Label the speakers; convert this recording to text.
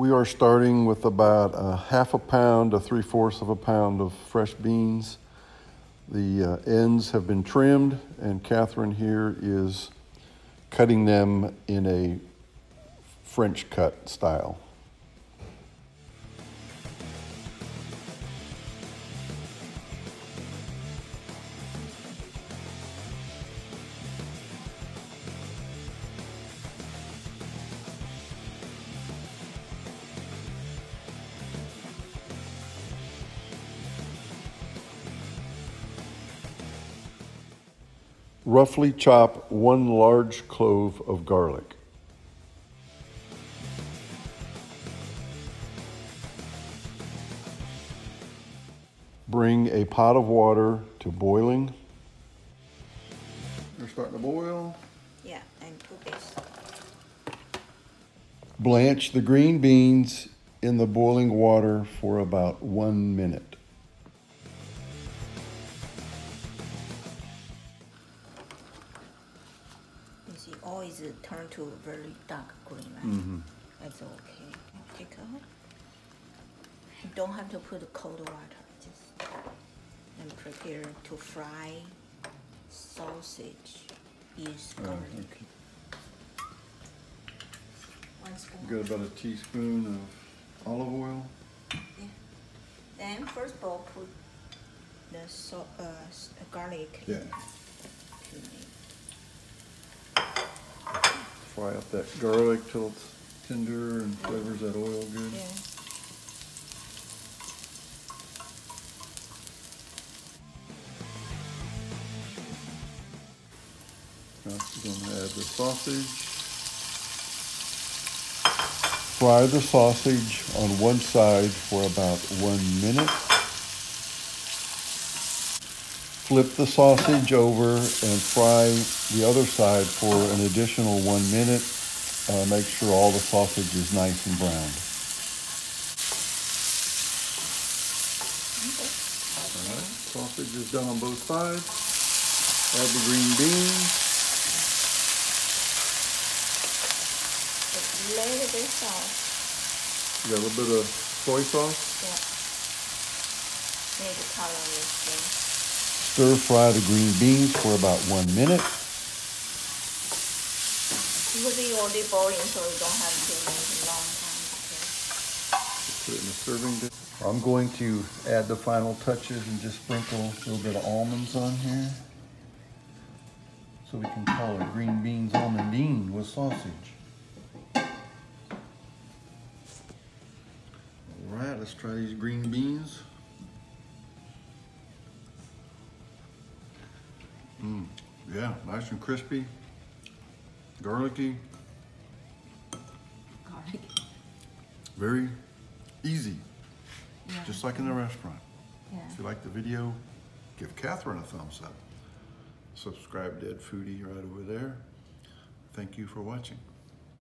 Speaker 1: We are starting with about a half a pound to 3/4 of a pound of fresh beans. The ends have been trimmed, and Catherine here is cutting them in a French cut style. Roughly chop 1 large clove of garlic. Bring a pot of water to boiling. They're starting to boil.
Speaker 2: Yeah, and put this.
Speaker 1: Blanch the green beans in the boiling water for about 1 minute.
Speaker 2: You see, always turn to very dark green, right?
Speaker 1: Mm-hmm.
Speaker 2: That's okay. Take out. You don't have to put cold water. Just and prepare to fry sausage. Use garlic.
Speaker 1: Okay.
Speaker 2: 1 spoon.
Speaker 1: You got about a teaspoon of olive oil.
Speaker 2: Yeah. Then first of all, put the garlic.
Speaker 1: Yeah. Fry up that garlic till it's tender and flavors that oil good.
Speaker 2: Yeah.
Speaker 1: Now we're going to add the sausage. Fry the sausage on one side for about 1 minute. Flip the sausage over and fry the other side for an additional 1 minute. Make sure all the sausage is nice and browned.
Speaker 2: Okay.
Speaker 1: All right, sausage is done on both sides. Add the green beans.
Speaker 2: A little bit sauce.
Speaker 1: You got a little bit of soy sauce.
Speaker 2: Yeah. Make the color is good.
Speaker 1: Stir fry the green beans for about 1 minute.
Speaker 2: Because it's already boiling, so you don't have to wait a long time.
Speaker 1: Put it in a serving dish. I'm going to add the final touches and just sprinkle a little bit of almonds on here. So we can call it green beans almondine with sausage. All right, let's try these green beans. Yeah, nice and crispy, garlicky,
Speaker 2: Garlic.
Speaker 1: very easy,
Speaker 2: Yeah.
Speaker 1: just like in the restaurant.
Speaker 2: Yeah.
Speaker 1: If you like the video, give Catherine a thumbs up. Subscribe to Ed Foodie right over there. Thank you for watching.